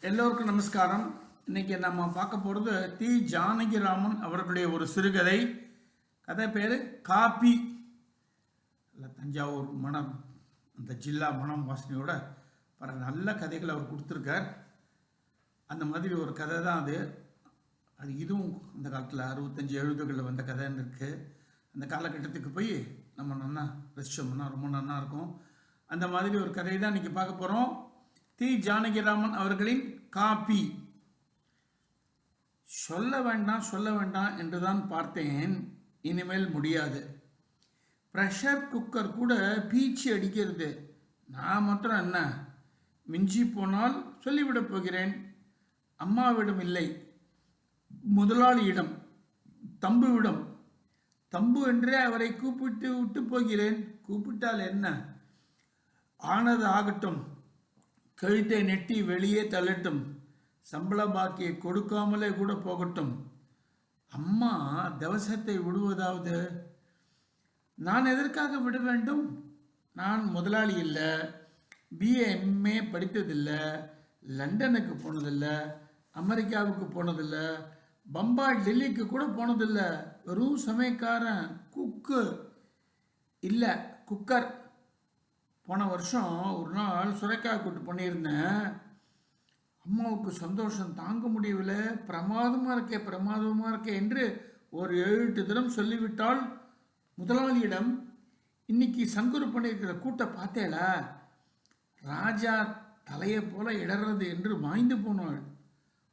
எல்லோருக்கும் நமஸ்காரம். இன்னைக்கு நம்ம பார்க்க போகிறது தி ஜானகிராமன் அவர்களுடைய ஒரு சிறுகதை. கதை பேர் காப்பி. இல்லை, தஞ்சாவூர் மனம், அந்த ஜில்லா மனம் வாசனையோட பல நல்ல கதைகள் அவர் கொடுத்துருக்கார். அந்த மாதிரி ஒரு கதை தான் அது. இதுவும் அந்த காலத்தில் 65-70களில் வந்த கதைன்னு இருக்குது. அந்த காலகட்டத்துக்கு போய் நம்ம நல்லா ரசிச்சோம்னா ரொம்ப நல்லா இருக்கும். அந்த மாதிரி ஒரு கதையை தான் இன்றைக்கி பார்க்க போகிறோம். தி ஜானகிராமன் அவர்களின் காப்பி. சொல்ல வேண்டாம் என்றுதான் பார்த்தேன். இனிமேல் முடியாது. ப்ரெஷர் குக்கர் கூட பீச்சி அடிக்கிறது. நான் மாத்திரம் என்ன, மிஞ்சி போனால் சொல்லிவிடப் போகிறேன். அம்மாவிடம் இல்லை, முதலாளியிடம், தம்புவிடம். தம்பு என்றே அவரை கூப்பிட்டு விட்டு போகிறேன். கூப்பிட்டால் என்ன, ஆனது ஆகட்டும். கழுத்தை நெட்டி வெளியே தள்ளட்டும். சம்பள பாக்கியை கொடுக்காமலே கூட போகட்டும். அம்மா தவசத்தை விடுவதாவது. நான் எதற்காக விட வேண்டும்? நான் முதலாளி இல்லை, பிஏ எம்ஏ படித்ததில்லை, லண்டனுக்கு போனதில்லை, அமெரிக்காவுக்கு போனதில்லை, பம்பாய் டெல்லிக்கு கூட போனதில்லை. வெறும் சமயக்காரன், குக்கு இல்லை, குக்கர். போன வருஷம் ஒரு நாள் சுரைக்காய் கூட்டு பண்ணியிருந்தேன். அம்மாவுக்கு சந்தோஷம் தாங்க முடியவில்லை. பிரமாதமாக இருக்கே என்று ஒரு 7-8 தரம் சொல்லிவிட்டால். முதலாளியிடம், இன்னைக்கு சங்குரு பண்ணியிருக்கிற கூட்டை பார்த்தேளா? ராஜா தலையை போல இடறது என்று மாய்ந்து போனாள்.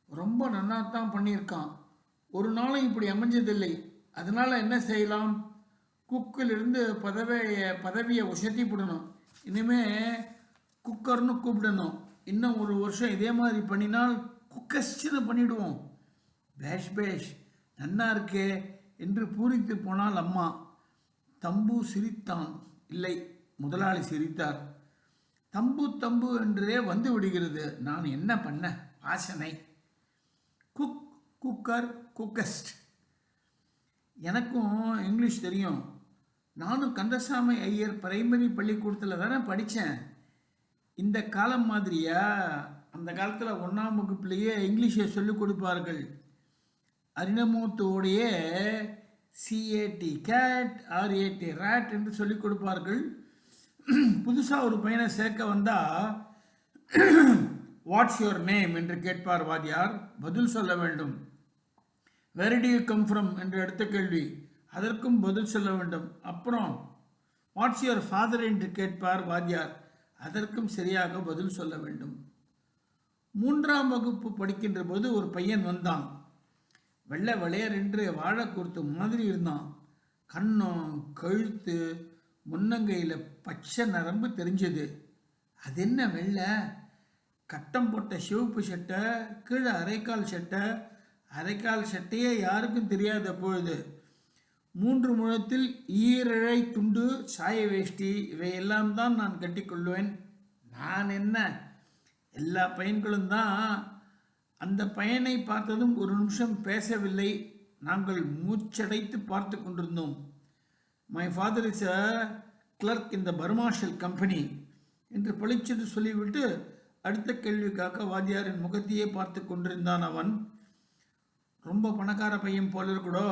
ரொம்ப நன்னாத்தான் பண்ணியிருக்கான். ஒரு நாளும் இப்படி அமைஞ்சதில்லை. அதனால் என்ன செய்யலாம்? குக்கிலிருந்து பதவியை உசத்தி போடணும். இனிமே குக்கர்னு கூப்பிடணும். இன்னும் ஒரு வருஷம் இதே மாதிரி பண்ணினால் குக்கஸ்ன்னு பண்ணிவிடுவோம். பேஷ் நன்னா இருக்கே என்று பூரித்து போனால் அம்மா. தம்பு சிரித்தான். இல்லை, முதலாளி சிரித்தார். தம்பு என்றே வந்து விடுகிறது. நான் என்ன பண்ண? வாசனை. குக்கர், குக்கஸ்ட். எனக்கும் இங்கிலீஷ் தெரியும். நானும் கந்தசாமி ஐயர் பிரைமரி பள்ளிக்கூடத்தில் தானே படித்தேன். இந்த காலம் மாதிரியா? அந்த காலத்தில் 1ஆம் வகுப்புலேயே இங்கிலீஷை சொல்லிக் கொடுப்பார்கள். அரிணமூத்தோடைய CAT கேட், RAT ராட் என்று சொல்லிக் கொடுப்பார்கள். புதுசாக ஒரு பையனை சேர்க்க வந்தால் வாட்ஸ் யுவர் நேம் என்று கேட்பார் வாத்தியார். பதில் சொல்ல வேண்டும். வேர் டு யூ கம் ஃப்ரம் என்று அடுத்த கேள்வி. அதற்கும் பதில் சொல்ல வேண்டும். அப்புறம் வாட்ஸ் யுவர் ஃபாதர் என்று கேட்பார் வாத்தியார். அதற்கும் சரியாக பதில் சொல்ல வேண்டும். 3ஆம் வகுப்பு படிக்கின்ற போது ஒரு பையன் வந்தான். வெள்ளை வெளையர் என்று வாழைக்கூர்த்து மாதிரி இருந்தான். கண்ணம், கழுத்து, முன்னங்கையில் பச்சை நரம்பு தெரிஞ்சது. அது என்ன வெள்ளை? கட்டம் போட்ட சிவப்பு சட்டை, கீழே அரைக்கால் சட்டையே யாருக்கும் தெரியாத பொழுது. 3 முழத்தில் ஈரழை துண்டு, சாய வேஷ்டி, இவையெல்லாம் தான் நான் கட்டிக்கொள்வேன். நான் என்ன, எல்லா பையன்களும் தான். அந்த பையனை பார்த்ததும் ஒரு நிமிஷம் பேசவில்லை. நாங்கள் மூச்சடைத்து பார்த்து கொண்டிருந்தோம். My father is a clerk in the Burmah Shell company என்று பளிச்சென்று சொல்லிவிட்டு அடுத்த கேள்விக்காக வாத்தியாரின் முகத்தையே பார்த்து கொண்டிருந்தான் அவன். ரொம்ப பணக்கார பையன் போல இருக்கடோ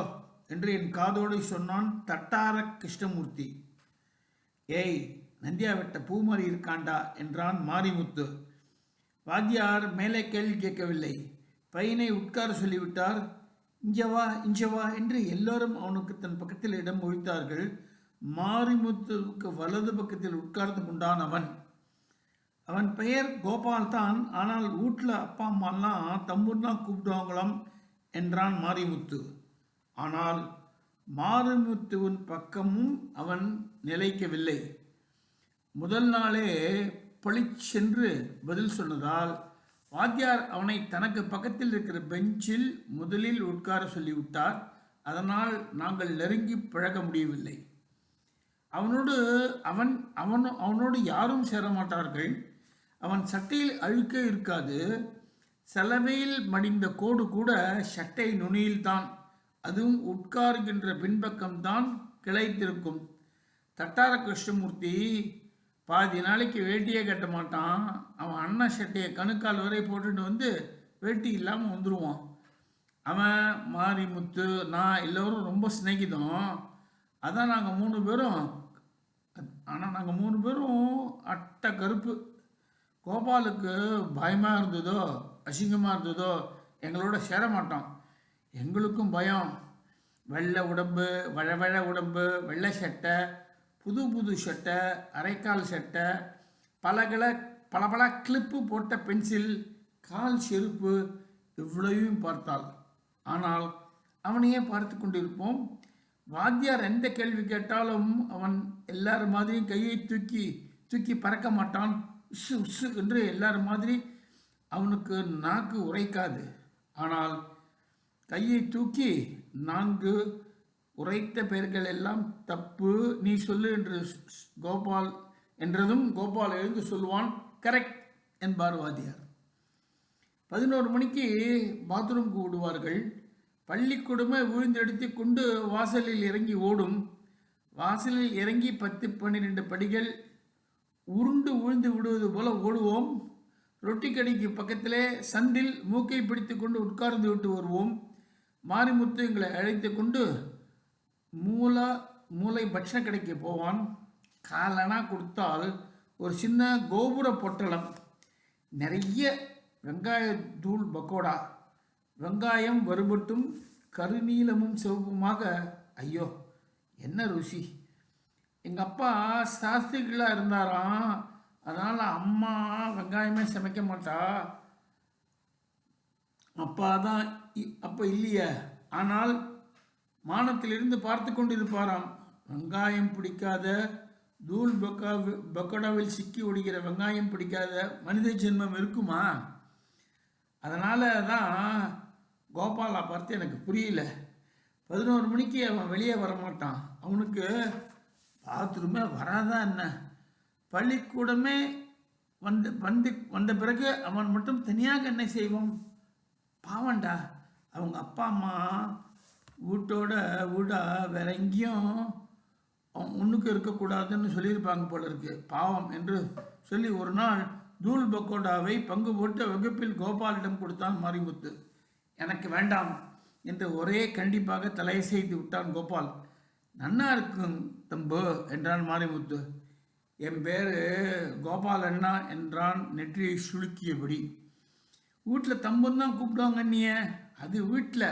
என்று என் காதோடு சொன்னான் தட்டார கிருஷ்ணமூர்த்தி. ஏய், நந்தியா வெட்ட பூமாரி இருக்காண்டா என்றான் மாரிமுத்து. வாத்தியார் மேலே கேள்வி கேட்கவில்லை. பையனை உட்கார சொல்லிவிட்டார். இஞ்ச வா என்று எல்லோரும் அவனுக்கு தன் பக்கத்தில் இடம் ஒழித்தார்கள். மாரிமுத்துவுக்கு வலது பக்கத்தில் உட்கார்ந்து கொண்டான் அவன். அவன் பெயர் கோபால் தான். ஆனால் வீட்டில் அப்பா அம்மாலாம் தம்பூர்லாம் கூப்பிடுவாங்களாம் என்றான் மாரிமுத்து. ஆனால் மாரிமுத்துவின் பக்கமும் அவன் நிலைக்கவில்லை. முதல் நாளே பளிச்சென்று பதில் சொன்னதால் வாத்தியார் அவனை தனக்கு பக்கத்தில் இருக்கிற பெஞ்சில் முதலில் உட்கார சொல்லிவிட்டார். அதனால் நாங்கள் நெருங்கி பழக முடியவில்லை. அவனோடு யாரும் சேரமாட்டார்கள். அவன் சட்டையில் அழுக்கே இருக்காது. சலவையில் மடிந்த கோடு கூட சட்டை நுனியில்தான். அதுவும் உட்காருகின்ற பின்பக்கம்தான் கிளைத்திருக்கும். தட்டார கிருஷ்ணமூர்த்தி பாதி நாளைக்கு வேட்டியே கட்ட மாட்டான். அவன் அண்ணன் சட்டையை கணுக்கால் வரை போட்டுட்டு வந்து வேட்டி இல்லாமல் வந்துடுவான். அவன் மாரிமுத்து நான் எல்லோரும் ரொம்ப சிநேகிதம். அதான் நாங்கள் 3 பேரும். ஆனால் நாங்கள் 3 பேரும் அட்டை கருப்பு. கோபாலுக்கு பயமாக இருந்ததோ அசிங்கமாக இருந்ததோ எங்களோட சேர மாட்டான். எங்களுக்கும் பயம். வெள்ளை உடம்பு, வழவழ உடம்பு, வெள்ளை சட்டை, புது புது சட்டை, அரைக்கால் சட்டை, பல கிளிப்பு போட்ட பென்சில், கால் செருப்பு, இவ்வளவையும் பார்த்தாள். ஆனால் அவனையே பார்த்து கொண்டிருப்போம். வாத்தியார் எந்த கேள்வி கேட்டாலும் அவன் எல்லாரும் மாதிரியும் கையை தூக்கி தூக்கி பறக்க மாட்டான். உசு உசு என்று எல்லாரும் மாதிரி அவனுக்கு நாக்கு உரைக்காது. ஆனால் கையை தூக்கி 4 உரைத்த பெயர்கள் எல்லாம் தப்பு, நீ சொல்லு என்று கோபால் என்றதும் கோபால் எழுந்து சொல்வான், கரெக்ட் என்பார் வாத்தியார். 11 மணிக்கு பாத்ரூம்க்கு விடுவார்கள். பள்ளிக்கூடமே விழுந்தெடுத்து கொண்டு வாசலில் இறங்கி ஓடும். வாசலில் இறங்கி 10-12 படிகள் உருண்டு விழுந்து விடுவது போல ஓடுவோம். ரொட்டி கடைக்கு பக்கத்திலே சந்தில் மூக்கை பிடித்து கொண்டு உட்கார்ந்து விட்டு வருவோம். மாரிமுத்து எங்களை அழைத்து கொண்டு மூளை பட்சண கடைக்கு போவான். காலனா கொடுத்தால் ஒரு சின்ன கோபுர பொட்டலம் நிறைய வெங்காய தூள் பக்கோடா. வெங்காயம் வறுபட்டும் கருநீலமும் சிவப்புமாக. ஐயோ என்ன ருசி! எங்கள் அப்பா சாஸ்திரிகளாக இருந்தாராம். அதனால் அம்மா வெங்காயமே சமைக்க மாட்டா. அப்பா தான் அப்போ இல்லையே. ஆனால் மானத்திலிருந்து பார்த்து கொண்டிருப்பாராம். வெங்காயம் பிடிக்காத, தூள் பக்கோடாவில் சிக்கி ஒடிக்கிற வெங்காயம் பிடிக்காத மனித ஜென்மம் இருக்குமா? அதனால தான் கோபாலா பார்த்து எனக்கு புரியல. 11 மணிக்கு அவன் வெளியே வரமாட்டான். அவனுக்கு பாத்ரூமே வராதா என்ன? பள்ளிக்கூடமே வந்த பிறகு அவன் மட்டும் தனியாக என்ன செய்வான்? பாவண்டா. அவங்க அப்பா அம்மா வீடா வேற எங்கேயும் ஒன்றுக்கு இருக்கக்கூடாதுன்னு சொல்லியிருப்பாங்க போல இருக்கு. பாவம் என்று சொல்லி ஒரு நாள் தூள் பக்கோடாவை பங்கு போட்டு வகுப்பில் கோபாலிடம் கொடுத்தான் மாரிமுத்து. எனக்கு வேண்டாம் என்று ஒரே கண்டிப்பாக தலையை செய்து விட்டான் கோபால். நன்னா இருக்கும் தம்பு என்றான் மாரிமுத்து. என் பேர் கோபால் அண்ணா என்றான் நெற்றியை சுளுக்கியபடி. வீட்டில் தம்புன்னு தான் கூப்பிடுவாங்க நீ. அது வீட்டில்,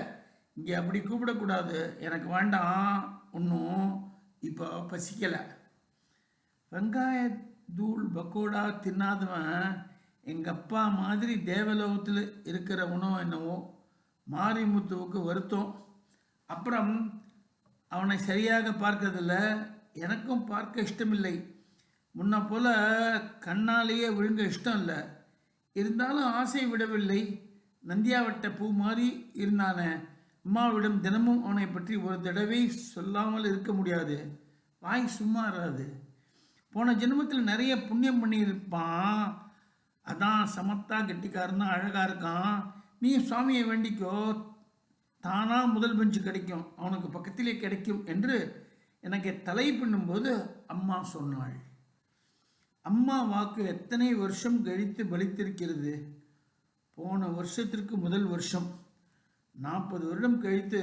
இங்கே அப்படி கூப்பிடக்கூடாது. எனக்கு வேண்டாம் ஒன்றும், இப்போ பசிக்கலை. வெங்காய தூள் பக்கோடா தின்னாதவன் எங்கள் அப்பா மாதிரி தேவலோகத்தில் இருக்கிற உணவு என்னவோ. மாரிமுத்துவுக்கு வருத்தம். அப்புறம் அவனை சரியாக பார்க்கறதில்ல. எனக்கும் பார்க்க இஷ்டமில்லை. முன்ன போல் கண்ணாலேயே விழுங்க இஷ்டம் இல்லை. இருந்தாலும் ஆசை விடவில்லை. நந்தியாவட்ட பூ மாதிரி இருந்தானே. அம்மாவிடம் தினமும் அவனை பற்றி ஒரு தடவை சொல்லாமல் இருக்க முடியாது. வாய் சும்மா இராது. போன ஜென்மத்தில் நிறைய புண்ணியம் பண்ணியிருப்பான். அதான் சமத்தா கெட்டிக்காரனா அழகாக இருக்கான். நீ சுவாமியை வேண்டிக்கோ, தானாக முதல் பெஞ்சு கிடைக்கும், அவனுக்கு பக்கத்திலே கிடைக்கும் என்று எனக்கு தலை பண்ணும்போது அம்மா சொன்னாள். அம்மா வாக்கு எத்தனை வருஷம் கழித்து பலித்திருக்கிறது. போன வருஷத்திற்கு முதல் வருஷம். 40 வருடம் கழித்து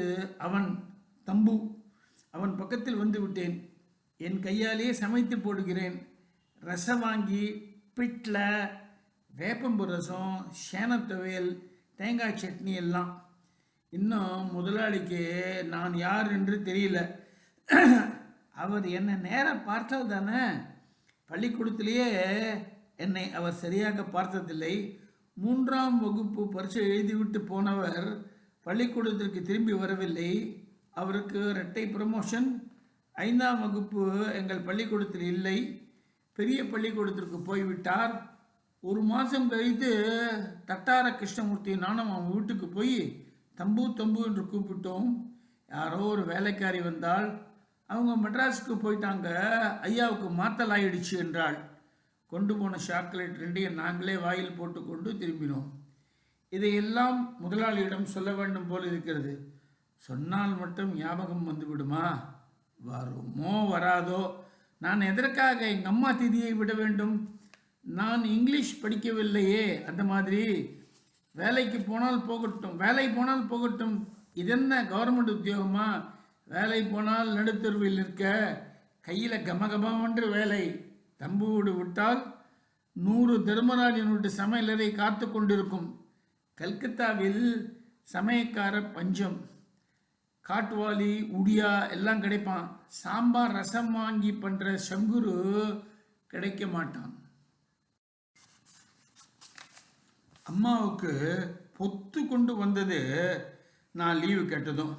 அவன் பக்கத்தில் வந்து விட்டேன். என் கையாலேயே சமைத்து போடுகிறேன். ரசம் வாங்கி பிட்டில் வேப்பம்பு ரசம், சேனத்துவையல், தேங்காய் சட்னி எல்லாம். இன்னும் முதலாளிக்கு நான் யார் என்று தெரியல. அவர் என்னை நேராக பார்த்தால் தானே. பள்ளிக்கூடத்திலேயே என்னை அவர் சரியாக பார்த்ததில்லை. 3ஆம் வகுப்பு பரீட்சை எழுதிவிட்டு போனவர் பள்ளிக்கூடத்திற்கு திரும்பி வரவில்லை. அவருக்கு இரட்டை ப்ரமோஷன். 5ஆம் வகுப்பு எங்கள் பள்ளிக்கூடத்தில் இல்லை, பெரிய பள்ளிக்கூடத்திற்கு போய்விட்டார். 1 மாதம் கழித்து தட்டார கிருஷ்ணமூர்த்தி நானும் அவன் வீட்டுக்கு போய் தம்பு என்று கூப்பிட்டோம். யாரோ ஒரு வேலைக்காரி வந்தாள். அவங்க மெட்ராஸுக்கு போயிட்டாங்க, ஐயாவுக்கு மாத்தல் ஆயிடுச்சு என்றாள். கொண்டு போன சாக்லேட் 2ஐயும் நாங்களே வாயில் போட்டுக்கொண்டு திரும்பினோம். இதையெல்லாம் முதலாளியிடம் சொல்ல வேண்டும் போல் இருக்கிறது. சொன்னால் மட்டும் ஞாபகம் வந்துவிடுமா? வருமோ வராதோ, நான் எதற்காக எங்கள் அம்மா திதியை விட வேண்டும்? நான் இங்கிலீஷ் படிக்கவில்லையே. அந்த மாதிரி வேலைக்கு போனால் போகட்டும், வேலை போனால் போகட்டும். இதென்ன கவர்மெண்ட் உத்தியோகமா? வேலை போனால் நடுத்தருவில் இருக்க, கையில் கமகமன்று வேலை. தம்பு வீடு விட்டால் 100 தர்மராஜன் வீட்டு சமையலறை காத்து கொண்டிருக்கும். கல்கத்தாவில் சமயக்கார பஞ்சம். காட்டுவாலி, உடியா எல்லாம் கிடைப்பான். சாம்பார் ரசம் வாங்கி பண்ணுற சங்குரு கிடைக்க மாட்டான். அம்மாவுக்கு பொத்து கொண்டு வந்தது நான் லீவு கேட்டதும்.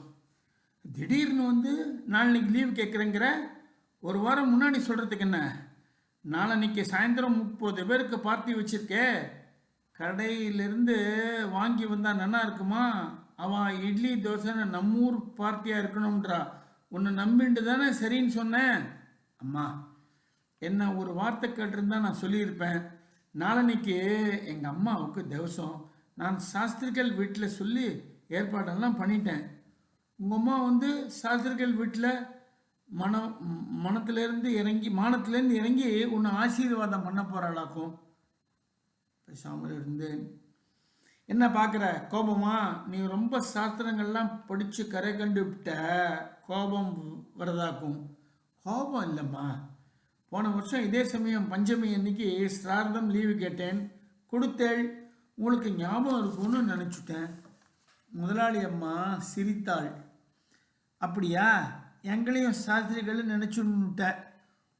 திடீர்னு வந்து நாளைக்கு லீவு கேட்குறேங்கிற. ஒரு வாரம் முன்னாடி சொல்கிறதுக்கு என்ன? நாளைக்கு சாயந்தரம் 30 பேருக்கு பார்ட்டி வச்சிருக்கே. கடையிலிருந்து வாங்கி வந்தால் நல்லா இருக்குமா? அவன் இட்லி தோசைன்னு நம்மூர் பார்ட்டியாக இருக்கணும்ன்றா. உன்னை நம்பிண்டு தானே சரின்னு சொன்னேன். அம்மா, என்ன ஒரு வார்த்தை கேட்டிருந்தா நான் சொல்லியிருப்பேன். நாளன்னைக்கு எங்கள் அம்மாவுக்கு திவசம். நான் சாஸ்திரிகள் வீட்டில் சொல்லி ஏற்பாடெல்லாம் பண்ணிட்டேன். உங்கள் அம்மா வந்து சாஸ்திரிகள் வீட்டில் மானத்திலேருந்து இறங்கி உன்னை ஆசீர்வாதம் பண்ண போகிறாளாக்கும். பேசாமல் இருந்தேன். என்ன பார்க்குற? கோபமா? நீ ரொம்ப சாஸ்திரங்கள்லாம் படித்து கரை கண்டு விட்ட. கோபம் வரதாக்கும். கோபம் இல்லைம்மா. போன வருஷம் இதே சமயம் பஞ்சமி அன்னைக்கு சிரார்த்தம் லீவு கேட்டேன், கொடுத்தேள். உங்களுக்கு ஞாபகம் இருக்கும்னு நினச்சிட்டேன். முதலாளி அம்மா சிரித்தாள். அப்படியா? எங்களையும் சாஸ்திரிகள் நினச்சுன்னுட்ட.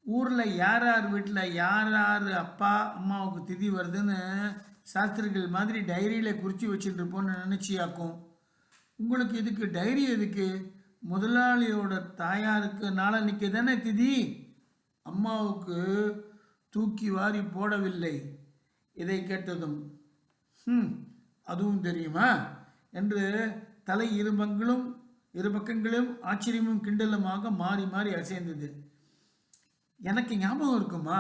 ஊரில் யார் யார் வீட்டில் யார் யார் அப்பா அம்மாவுக்கு திதி வருதுன்னு சாஸ்திரிகள் மாதிரி டைரியில் குறித்து வச்சுட்டுருப்போன்னு நினச்சியாக்கும். உங்களுக்கு இதுக்கு டைரி எதுக்கு? முதலாளியோட தாயாருக்கு நாளன்னைக்கு தானே திதி. அம்மாவுக்கு தூக்கி வாரி போடவில்லை. இதை கேட்டதும் அதுவும் தெரியுமா என்று தலை இரு பக்கங்களும் ஆச்சரியமும் கிண்டலுமாக மாறி மாறி அசைந்தது. எனக்கு ஞாபகம் இருக்குமா?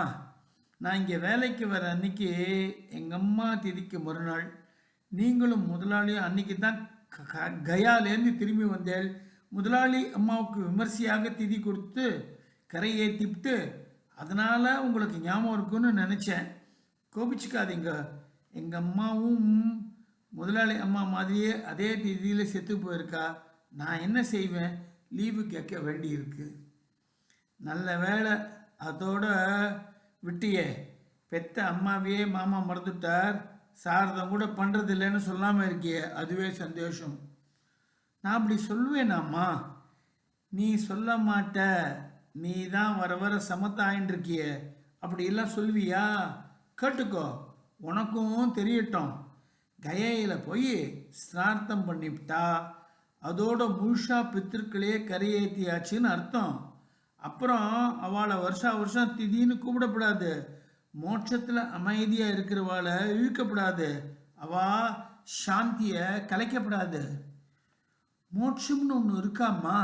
நான் இங்கே வேலைக்கு வர அன்னைக்கு எங்கள் அம்மா திதிக்கு மறுநாள் நீங்களும் முதலாளியும் அன்னைக்கு தான் கயாலேருந்து திரும்பி வந்தேள். முதலாளி அம்மாவுக்கு விமர்சையாக திதி கொடுத்து கரை ஏற்றிவிட்டு, அதனால் உங்களுக்கு ஞாபகம் இருக்குன்னு நினச்சேன். கோபிச்சுக்காதீங்க. எங்கள் அம்மாவும் முதலாளி அம்மா மாதிரியே அதே திதியில் செத்து போயிருக்கா. நான் என்ன செய்வேன்? லீவு கேட்க வேண்டியிருக்கு. நல்ல வேலை அதோட விட்டியே. பெத்த அம்மாவையே மாமா மறந்துட்டார். சாரதம் கூட பண்ணுறது இல்லைன்னு சொல்லாமல் இருக்கியே, அதுவே சந்தோஷம். நான் அப்படி சொல்லுவேனாம்மா? நீ சொல்ல மாட்ட. நீ தான் வர வர சமத்தாயின்னு இருக்கிய. அப்படியெல்லாம் சொல்வியா? கேட்டுக்கோ, உனக்கும் தெரியட்டும். கயையில் போய் ஸ்நார்த்தம் பண்ணிவிட்டா அதோட முழுஷா பித்திருக்களையே கரையேற்றியாச்சுன்னு அர்த்தம். அப்புறம் அவளை வருஷம் திதின்னு கூப்பிடப்படாது. மோட்சத்தில் அமைதியாக இருக்கிறவாளை இழுக்கப்படாது. அவள் சாந்தியை கலைக்கப்படாது. மோட்சம்னு ஒன்று இருக்காம்மா.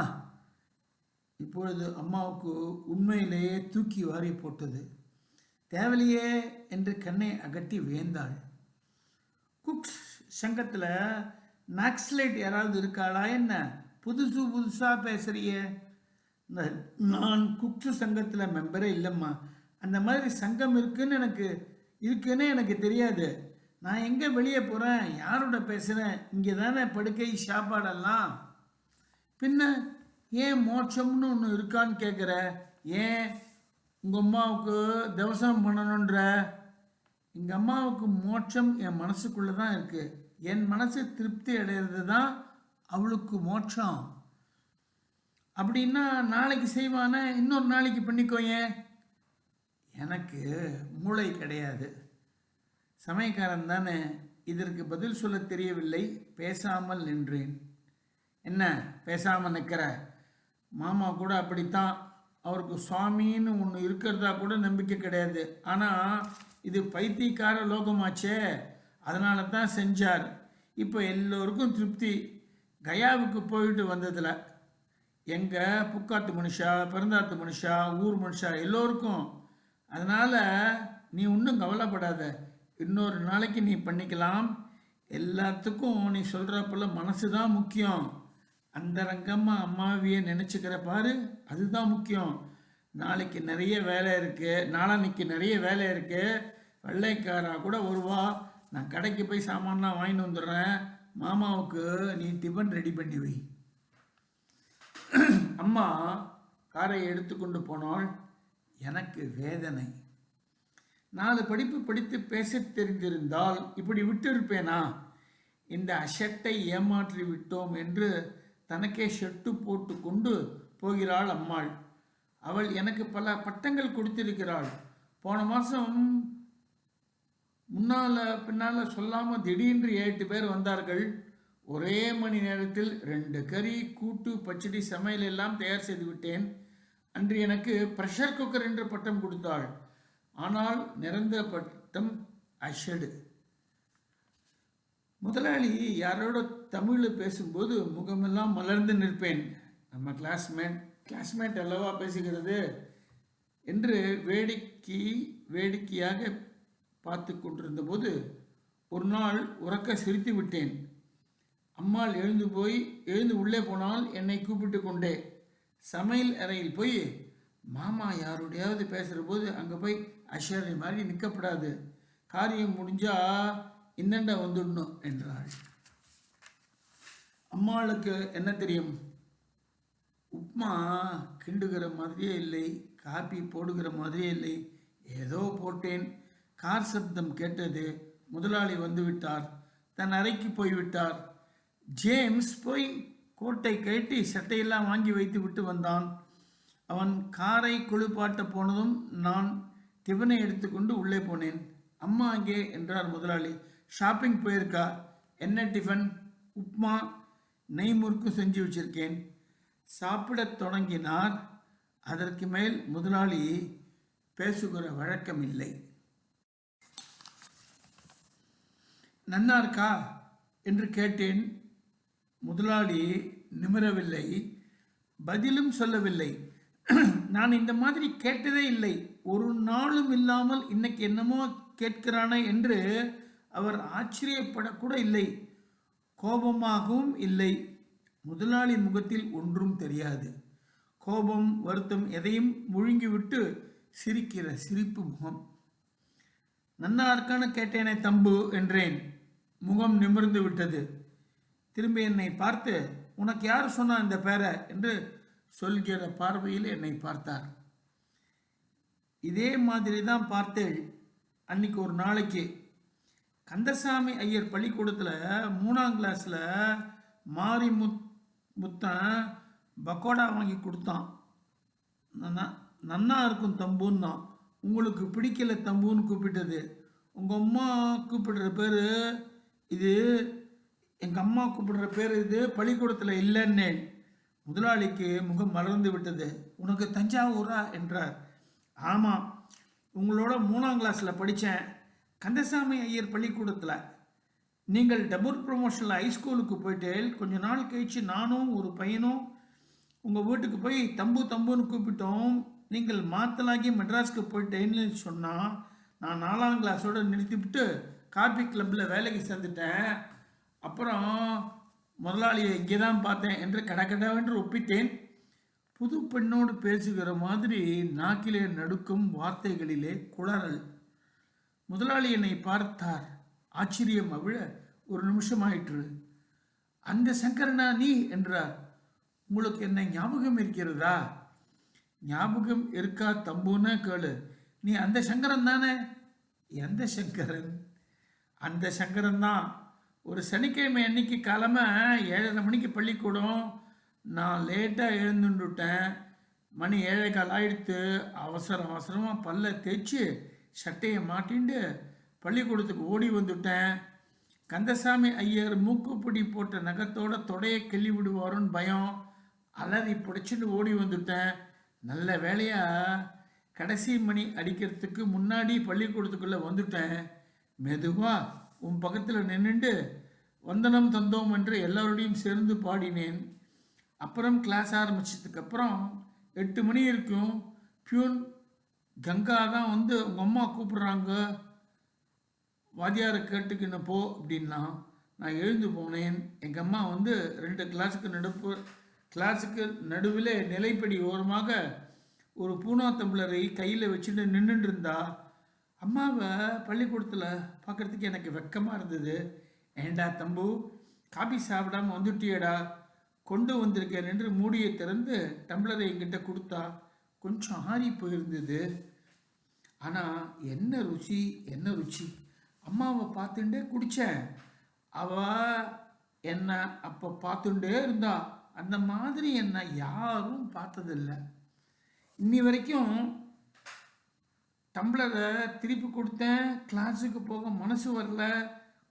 இப்பொழுது அம்மாவுக்கு உண்மையிலேயே தூக்கி வாரி போட்டது. தேவலையே என்று கண்ணை அகட்டி வியந்தாள். குக்ஸ் சங்கத்தில் நாக்ஸ்லைட் யாராவது இருக்காளா என்ன? புதுசாக பேசுறியே. நான் குக்ஸு சங்கத்தில் மெம்பரே இல்லைம்மா. அந்த மாதிரி சங்கம் இருக்குன்னு எனக்கு தெரியாது. நான் எங்கே வெளியே போகிறேன், யாரோட பேசுகிறேன்? இங்கே தானே படுக்கை சாப்பாடெல்லாம். பின்ன ஏன் மோட்சம்னு ஒன்று இருக்கான்னு கேட்குற? ஏன் உங்கள் அம்மாவுக்கு தவசம் பண்ணணுன்ற? எங்கள் அம்மாவுக்கு மோட்சம் என் மனசுக்குள்ளே தான் இருக்குது. என் மனசு திருப்தி அடைகிறது தான் அவளுக்கு மோட்சம். அப்படின்னா நாளைக்கு செய்வானே, இன்னொரு நாளைக்கு பண்ணிக்கோயே. எனக்கு மூளை கிடையாது. சமயக்காரன் தானே. இதற்கு பதில் சொல்ல தெரியவில்லை. பேசாமல் நின்றேன். என்ன பேசாமல் நிற்கிற? மாமா கூட அப்படித்தான். அவருக்கு சுவாமின்னு ஒன்று இருக்கிறதா கூட நம்பிக்கை கிடையாது. ஆனால் இது பைத்தியக்கார லோகமாச்சே, அதனால தான் செஞ்சார். இப்போ எல்லோருக்கும் திருப்தி. கயாவுக்கு போயிட்டு வந்ததில் எங்கள் புக்காத்து மனுஷா, பிறந்தாத்து மனுஷா, ஊர் மனுஷா எல்லோருக்கும். அதனால் நீ ஒன்றும் கவலைப்படாத. இன்னொரு நாளைக்கு நீ பண்ணிக்கலாம். எல்லாத்துக்கும் நீ சொல்கிறப்போல மனசு தான் முக்கியம். அந்த ரங்கம்மா அம்மாவையே நினச்சிக்கிற பாரு, அதுதான் முக்கியம். நாளைக்கு நிறைய வேலை இருக்குது, நாளான்னைக்கு நிறைய வேலை இருக்குது, வெள்ளைக்காரா கூட வருவா, நான் கடைக்கு போய் சாமான்லாம் வாங்கிட்டு வந்துடுறேன், மாமாவுக்கு நீ டிஃபன் ரெடி பண்ணி வை. அம்மா காரை எடுத்துக்கொண்டு போனால் எனக்கு வேதனை. 4 படிப்பு படித்து பேச தெரிந்திருந்தால் இப்படி விட்டிருப்பேனா? இந்த அஷட்டை ஏமாற்றி விட்டோம் என்று தனக்கே ஷெட்டு போட்டு கொண்டு போகிறாள் அம்மாள். அவள் எனக்கு பல பட்டங்கள் கொடுத்திருக்கிறாள். போன மாதம் முன்னால் பின்னால் சொல்லாமல் திடீரென்று 8 பேர் வந்தார்கள். ஒரே மணி நேரத்தில் 2 கறி, கூட்டு, பச்சடி, சமையல் எல்லாம் தயார் செய்து விட்டேன். அன்று எனக்கு ப்ரெஷர் குக்கர் என்று பட்டம் கொடுத்தாள். ஆனால் நிரந்தர பட்டம் அஷடு. முதலாளி யாரோட தமிழில் பேசும்போது முகமெல்லாம் மலர்ந்து நிற்பேன். நம்ம கிளாஸ்மேட் அல்லவா பேசுகிறது என்று வேடிக்கையாக பார்த்து கொண்டிருந்த போது ஒரு நாள் உறக்க சிரித்து விட்டேன். அம்மாள் எழுந்து உள்ளே போனால் என்னை கூப்பிட்டு கொண்டே சமையல் அறையில் போய், மாமா யாரோடையாவது பேசுகிற போது அங்கே போய் அஷரி மாதிரி நிற்கப்படாது, காரியம் முடிஞ்சா இன்னண்டா வந்துடணும் என்றாள். அம்மாளுக்கு என்ன தெரியும்? உப்மா கிண்டுகிற மாதிரியே இல்லை, காப்பி போடுகிற மாதிரியே இல்லை. ஏதோ போட்டேன். கார் சப்தம் கேட்டது. முதலாளி வந்து விட்டார். தன் அறைக்கு போய்விட்டார். ஜேம்ஸ் போய் கோட்டை கட்டி சட்டையெல்லாம் வாங்கி வைத்து விட்டு வந்தான். அவன் காரை குளிப்பாட்ட போனதும் நான் டிஃபனை எடுத்துக்கொண்டு உள்ளே போனேன். அம்மா அங்கே என்றார் முதலாளி. ஷாப்பிங் போயிருக்கா. என்ன டிஃபன்? உப்மா, நெய் முறுக்கு செஞ்சு வச்சிருக்கேன். சாப்பிடத் தொடங்கினார். அதற்கு மேல் முதலாளி பேசுகிற வழக்கம் இல்லை. நன்னா இருக்கா என்று கேட்டேன். முதலாளி நிமிரவில்லை, பதிலும் சொல்லவில்லை. நான் இந்த மாதிரி கேட்டதே இல்லை. ஒரு நாளும் இல்லாமல் இன்னைக்கு என்னமோ கேட்கிறானே என்று அவர் ஆச்சரியப்படக்கூட இல்லை, கோபமாகவும் இல்லை. முதலாளி முகத்தில் ஒன்றும் தெரியாது. கோபம், வருத்தம் எதையும் முழுங்கிவிட்டு சிரிக்கிற சிரிப்பு முகம். நன்னா இருக்கான்னு கேட்டேனே தம்பு என்றேன். முகம் நிமிர்ந்து விட்டது. திரும்பி என்னை பார்த்து, உனக்கு யார் சொன்னா இந்த பேரை என்று சொல்கிற பார்வையில் என்னை பார்த்தார். இதே மாதிரி தான் பார்த்தேள். அன்னைக்கு ஒரு நாளைக்கு கந்தசாமி ஐயர் பள்ளிக்கூடத்தில் 3ஆம் கிளாஸில் மாரி முத்தன் பக்கோடா வாங்கி கொடுத்தான். நன்னா இருக்கும் தம்புன்னு தான். உங்களுக்கு பிடிக்கல தம்புன்னு கூப்பிட்டது. உங்கள் அம்மா கூப்பிடுற பேர் இது, எங்கள் அம்மா கூப்பிடுற பேர் இது பள்ளிக்கூடத்தில் இல்லைன்னே. முதலாளிக்கு முகம் மலர்ந்து விட்டது. உனக்கு தஞ்சாவூரா என்றார். ஆமாம், உங்களோட 3ஆம் கிளாஸில் படித்தேன், கந்தசாமி ஐயர் பள்ளிக்கூடத்தில். நீங்கள் டபுள் ப்ரொமோஷனில் ஹைஸ்கூலுக்கு போயிட்டு கொஞ்ச நாள் கழித்து நானும் ஒரு பையனும் உங்கள் வீட்டுக்கு போய் தம்புன்னு கூப்பிட்டோம். நீங்கள் மாத்தலாகி மெட்ராஸ்க்கு போயிட்டேன்னு சொன்னால் நான் 4ஆம் கிளாஸோடு நிறுத்திவிட்டு காபி கிளப்பில் வேலைக்கு சேர்ந்துட்டேன். அப்புறம் முதலாளியை இங்கே தான் பார்த்தேன் என்று கடகடவென்று ஒப்பிட்டேன். புது பெண்ணோடு பேசுகிற மாதிரி நாக்கிலே நடுக்கும், வார்த்தைகளிலே குளறல். முதலாளி என்னை பார்த்தார். ஆச்சரியம் அவிழ ஒரு நிமிஷம் ஆயிற்று. அந்த சங்கரனா நீ என்றார். உங்களுக்கு என்ன ஞாபகம் இருக்கிறதா? ஞாபகம் இருக்கா தம்புன்னு கேளு. நீ அந்த சங்கரன் தானே? எந்த சங்கரன்? அந்த சங்கரன் தான். ஒரு சனிக்கிழமை அன்னைக்கு கிழமை 7:30 மணிக்கு பள்ளிக்கூடம். நான் லேட்டாக எழுந்துட்டேன். மணி 7:15 ஆயிடுத்து. அவசரமாக பல்ல தேய்ச்சி சட்டையை மாட்டிண்டு பள்ளிக்கூடத்துக்கு ஓடி வந்துட்டேன். கந்தசாமி ஐயர் மூக்குப்பிடி போட்ட நகத்தோட தொடையை கிள்ளி விடுவாரோன்னு பயம். அலறி பிடிச்சிட்டு ஓடி வந்துட்டேன். நல்ல வேலையாக கடைசி மணி அடிக்கிறதுக்கு முன்னாடி பள்ளிக்கூடத்துக்குள்ளே வந்துட்டேன். மெதுவாக உன் பக்கத்தில் நின்றுண்டு வந்தனம் தந்தோம் என்று எல்லோருடையும் சேர்ந்து பாடினேன். அப்புறம் கிளாஸ் ஆரம்பிச்சதுக்கப்புறம் 8 மணி இருக்கும். பியூன் கங்கா தான் வந்து உங்கள் அம்மா கூப்பிட்றாங்க, வாத்தியாரை கேட்டுக்கின்னு போ அப்படின்னா. நான் எழுந்து போனேன். எங்கள் அம்மா வந்து 2 கிளாஸுக்கு நடுவில் நிலைப்படி ஓரமாக ஒரு பூனா தம்ளரை கையில் வச்சுட்டு நின்றுட்டு இருந்தா. அம்மாவை பள்ளிக்கூடத்தில் பார்க்குறதுக்கு எனக்கு வெக்கமாக இருந்தது. ஏண்டா தம்பு, காபி சாப்பிடாம வந்துட்டியடா, கொண்டு வந்திருக்கேன் என்று மூடியை திறந்து டம்ளரை என்கிட்ட கொடுத்தா. கொஞ்சம் ஆறி போயிருந்தது. ஆனால் என்ன ருசி, என்ன ருச்சி. அம்மாவை பார்த்துட்டே குடித்தேன். அவள் என்னை அப்போ பார்த்துட்டே இருந்தா. அந்த மாதிரி என்னை யாரும் பார்த்ததில்லை. இன்னி வரைக்கும் டம்ளரை திருப்பி கொடுத்தேன். கிளாஸுக்கு போக மனசு வரல.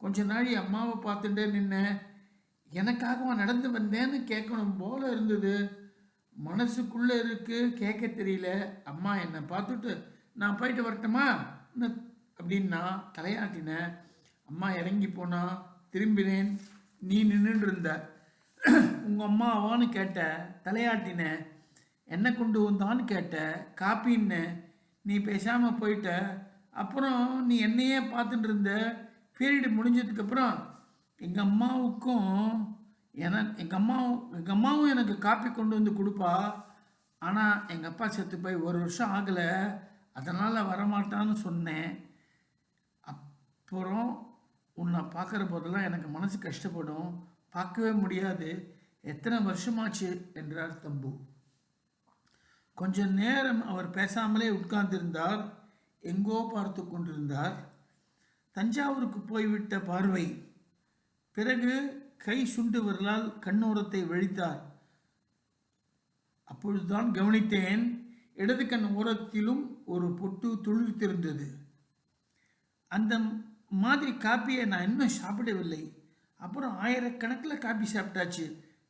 கொஞ்ச நாள் அம்மாவை பார்த்துட்டே நின்னேன். எனக்காக நடந்து வந்தேன்னு கேட்கணும் போல இருந்தது. மனசுக்குள்ளே இருக்கு, கேட்க தெரியல. அம்மா என்னை பார்த்துட்டு நான் போயிட்டு வரட்டுமா அப்படின்னா தலையாட்டினேன். அம்மா இறங்கி போனா. திரும்பினேன். நீ நின்றுட்டு இருந்த. உங்கள் அம்மா அவான்னு கேட்ட. தலையாட்டினேன். என்ன கொண்டு வந்தான்னு கேட்ட. காப்பின்னு. நீ பேசாமல் போயிட்ட. அப்புறம் நீ என்னையே பார்த்துட்டு இருந்த. பீரியடு முடிஞ்சதுக்கப்புறம் எங்கள் அம்மாவுக்கும் எங்கள் அம்மாவும் எனக்கு காப்பி கொண்டு வந்து கொடுப்பா. ஆனால் எங்கள் அப்பா செத்து போய் 1 வருஷம் ஆகலை. அதனால் வரமாட்டான்னு சொன்னேன். அப்புறம் உன்னை பார்க்குற போதெல்லாம் எனக்கு மனசு கஷ்டப்படும். பார்க்கவே முடியாது. எத்தனை வருஷமாச்சு என்றார் தம்பு. கொஞ்ச நேரம் அவர் பேசாமலே உட்கார்ந்திருந்தார். எங்கோ பார்த்து கொண்டிருந்தார். தஞ்சாவூருக்கு போய்விட்ட பார்வை. பிறகு கை சுண்டு விரலால் கண்ணோரத்தை வழித்தார். அப்பொழுதுதான் கவனித்தேன், இடது கண் ஓரத்திலும் ஒரு பொட்டு துளிர்த்திருந்தது. அந்த மாதிரி காப்பியை நான் இன்னும் சாப்பிடவில்லை. அப்புறம் ஆயிரக்கணக்கில் காப்பி சாப்பிட்டாச்சு.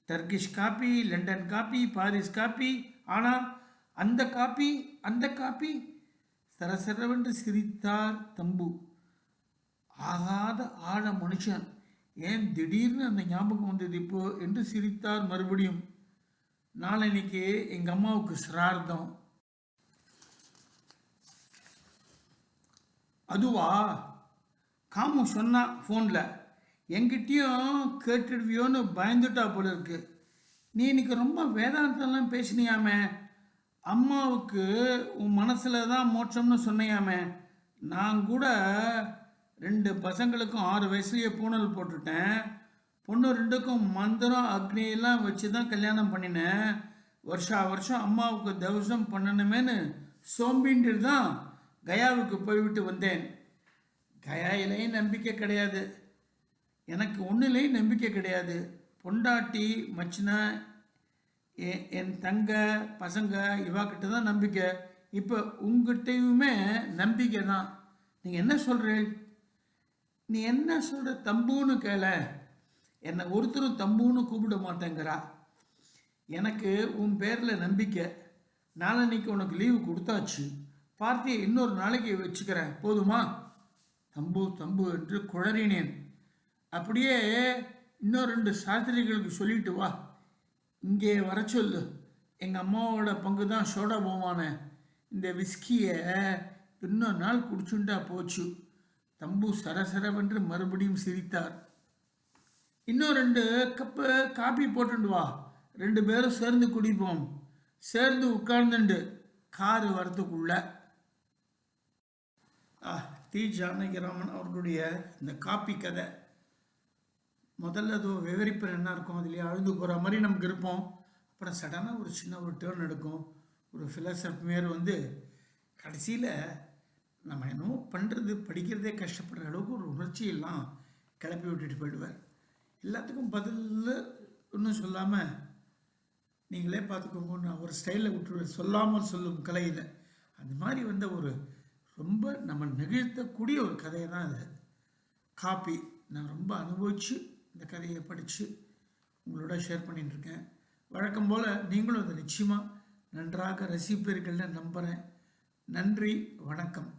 Turkish coffee, London coffee, Paris coffee. ஆனால் அந்த காப்பி சரசரவென்று சிரித்தார் தம்பு. ஆகாத ஆழ மனுஷன், ஏன் திடீர்னு அந்த ஞாபகம் வந்தது இப்போ என்று சிரித்தார் மறுபடியும். நாளைக்கு எங்கள் அம்மாவுக்கு சிரார்த்தம். அதுவா? காமு சொன்னா ஃபோனில். என்கிட்டயும் கேட்டுடுவியோன்னு பயந்துட்டா போல இருக்கு. நீ இன்னைக்கு ரொம்ப வேதாந்தம்லாம் பேசினியாமே. அம்மாவுக்கு உன் மனசில் தான் மோட்சம்னு சொன்னையாமே. நான் கூட 2 பசங்களுக்கும் 6 வயசுலேயே பூனல் போட்டுட்டேன். பொண்ணு 2க்கும் மந்திரம் அக்னியெல்லாம் வச்சு தான் கல்யாணம் பண்ணினேன். வருஷம் அம்மாவுக்கு தவசம் பண்ணணுமேனு சோம்பின்ட்டு தான் கயாவுக்கு போய்விட்டு வந்தேன். கயாயிலையும் நம்பிக்கை கிடையாது. எனக்கு ஒன்றுலேயும் நம்பிக்கை கிடையாது. பொண்டாட்டி, மச்சினா, என் தங்க பசங்க இவாக்கிட்ட தான் நம்பிக்கை. இப்போ உங்ககிட்டையுமே நம்பிக்கை தான். நீங்கள் என்ன சொல்கிறீள்? நீ என்ன சொல்கிற? தம்புன்னு கேள. என்னை ஒருத்தரும் தம்புன்னு கூப்பிட மாட்டேங்கிறா. எனக்கு உன் பேரில் நம்பிக்கை. நாளைக்கு உனக்கு லீவு கொடுத்தாச்சு. பார்ட்டியை இன்னொரு நாளைக்கு வச்சுக்கிறேன், போதுமா? தம்பு என்று குழறினேன். அப்படியே இன்னும் 2 சாஸ்திரிகளுக்கு சொல்லிட்டு வா, இங்கே வர சொல்லு. எங்கள் அம்மாவோட பங்கு தான் சோடா போவான. இந்த விஸ்கியை இன்னொரு நாள் குடிச்சுட்டா போச்சு. தம்பு சரசரவென்று மறுபடியும் சிரித்தார். இன்னும் 2 கப்பு காபி போட்டுண்டு வா, 2 பேரும் சேர்ந்து குடிப்போம். சேர்ந்து உட்கார்ந்துண்டு காரு வரத்துக்குள்ள. தி. ஜானகிராமன் அவர்களுடைய இந்த காப்பி கதை முதல்ல அதோ விவரிப்பர் என்ன இருக்கும், அதுலேயே அழுந்து போகிற மாதிரி நமக்கு இருப்போம். அப்புறம் சடனாக ஒரு சின்ன டேர்ன் எடுக்கும். ஒரு ஃபிலசப் மாரி வந்து கடைசியில் நம்ம என்னமோ பண்ணுறது, படிக்கிறதே கஷ்டப்படுற அளவுக்கு ஒரு உணர்ச்சியெல்லாம் கிளப்பி விட்டுட்டு போயிடுவார். எல்லாத்துக்கும் பதில் ஒன்றும் சொல்லாமல் நீங்களே பார்த்துக்கோங்க, நான் ஒரு ஸ்டைலில் விட்டுருவேன். சொல்லாமல் சொல்லும் கலையில் அந்த மாதிரி வந்த ஒரு ரொம்ப நம்ம நிகழ்த்தக்கூடிய ஒரு கதையை தான் இது காப்பி. நான் ரொம்ப அனுபவித்து இந்த கதையை படித்து உங்களோட ஷேர் பண்ணிட்டுருக்கேன். வழக்கம் போல் நீங்களும் அதை நிச்சயமாக நன்றாக ரசிப்பீர்கள்னு நம்புகிறேன். நன்றி, வணக்கம்.